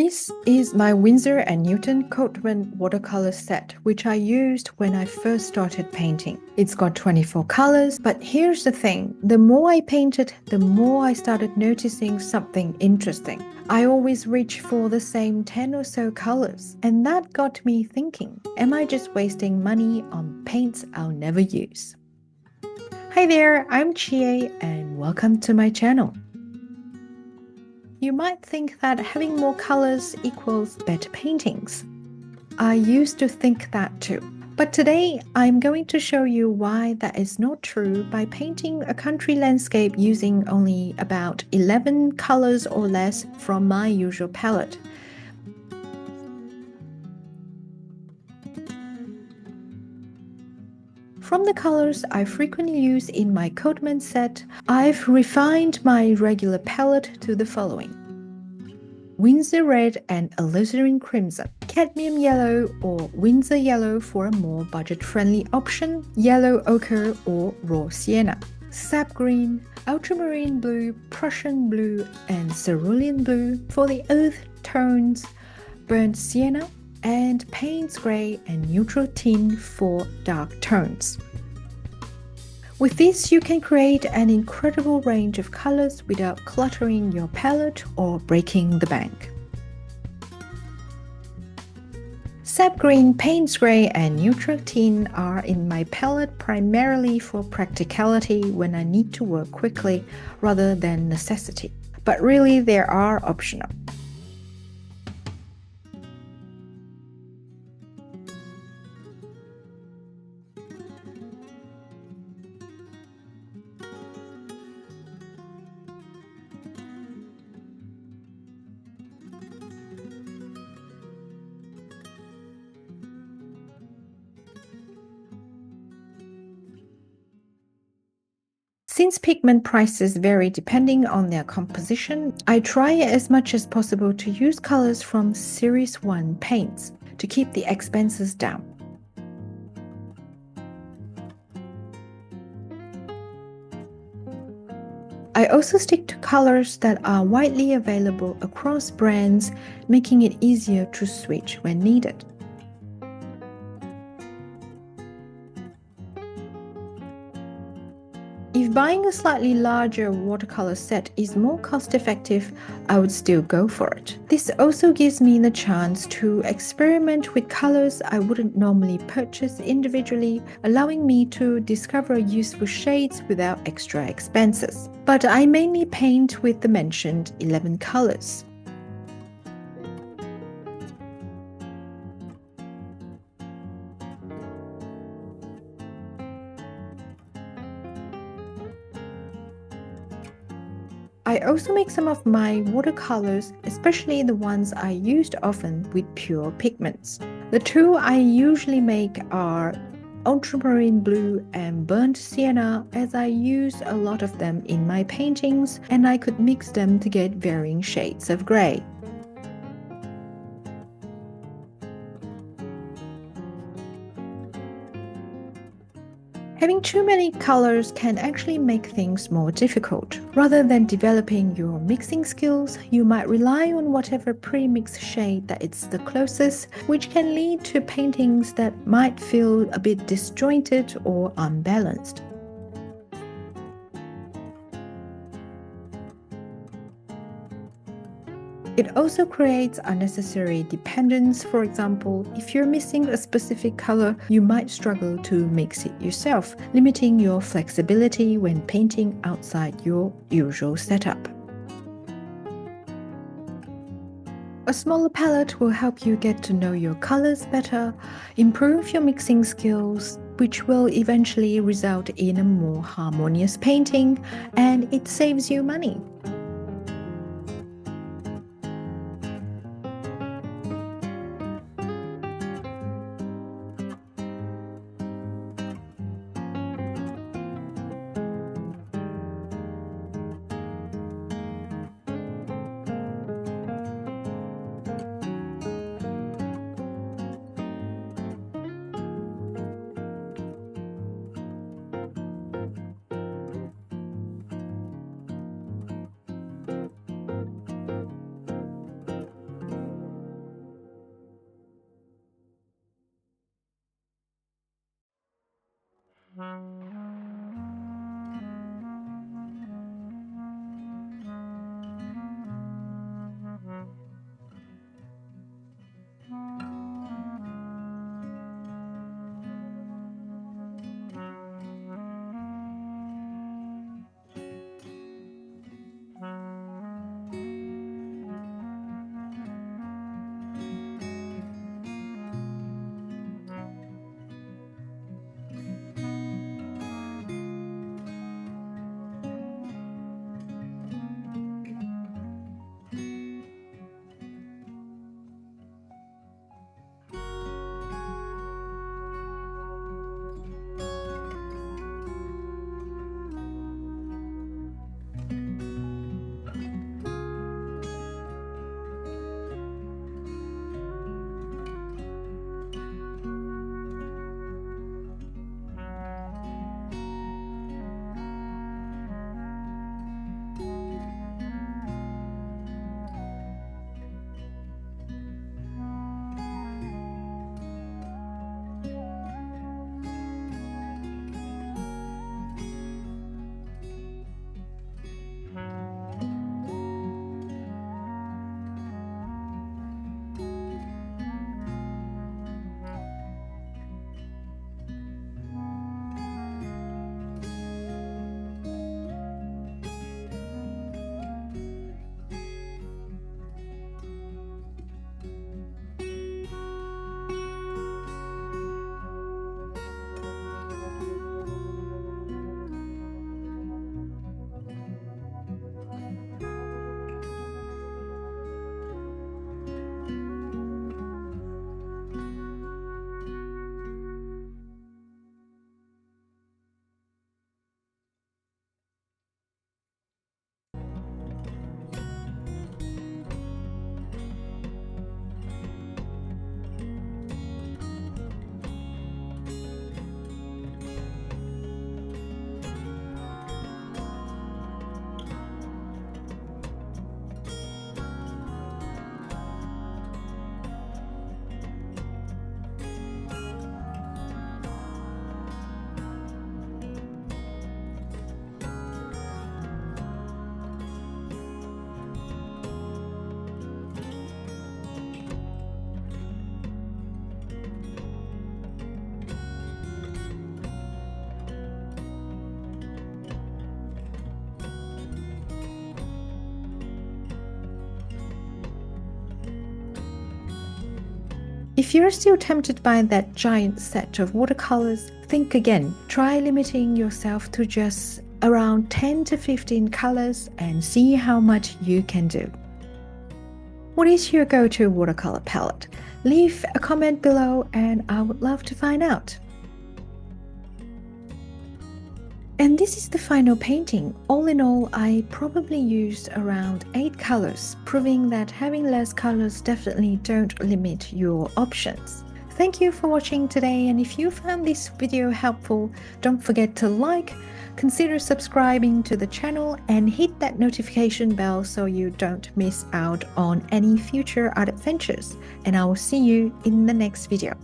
This is my Winsor & Newton Cotman watercolor set, which I used when I first started painting. It's got 24 colors, but here's the thing. The more I painted, the more I started noticing something interesting. I always reach for the same 10 or so colors, and that got me thinking, am I just wasting money on paints I'll never use? Hi there, I'm Chie, and welcome to my channel. You might think that having more colors equals better paintings. I used to think that too. But today I'm going to show you why that is not true by painting a country landscape using only about 11 colors or less from my usual palette. From the colors I frequently use in my Cotman set, I've refined my regular palette to the following: Winsor Red and Alizarin Crimson, Cadmium Yellow or Winsor Yellow for a more budget-friendly option, Yellow Ochre or Raw Sienna, Sap Green, Ultramarine Blue, Prussian Blue, and Cerulean Blue for the earth tones, Burnt Sienna, and Payne's Grey and Neutral Tint for dark tones. With this, you can create an incredible range of colors without cluttering your palette or breaking the bank. Sap Green, Payne's Grey, and Neutral Tint are in my palette primarily for practicality when I need to work quickly rather than necessity, but really they are optional. Since pigment prices vary depending on their composition, I try as much as possible to use colors from Series 1 paints to keep the expenses down. I also stick to colors that are widely available across brands, making it easier to switch when needed. If buying a slightly larger watercolor set is more cost-effective, I would still go for it. This also gives me the chance to experiment with colors I wouldn't normally purchase individually, allowing me to discover useful shades without extra expenses. But I mainly paint with the mentioned 11 colors. I also make some of my watercolors, especially the ones I used often, with pure pigments. The two I usually make are Ultramarine Blue and Burnt Sienna, as I use a lot of them in my paintings and I could mix them to get varying shades of grey. Having too many colors can actually make things more difficult. Rather than developing your mixing skills, you might rely on whatever pre-mixed shade that is the closest, which can lead to paintings that might feel a bit disjointed or unbalanced. It also creates unnecessary dependence. For example, if you're missing a specific color, you might struggle to mix it yourself, limiting your flexibility when painting outside your usual setup. A smaller palette will help you get to know your colors better, improve your mixing skills, which will eventually result in a more harmonious painting, and it saves you money. If you're still tempted by that giant set of watercolors, think again. Try limiting yourself to just around 10 to 15 colors and see how much you can do. What is your go-to watercolor palette? Leave a comment below and I would love to find out. And this is the final painting. All in all, I probably used around 8 colors, proving that having less colors definitely don't limit your options. Thank you for watching today, and if you found this video helpful, don't forget to like, consider subscribing to the channel and hit that notification bell so you don't miss out on any future art adventures. And I will see you in the next video.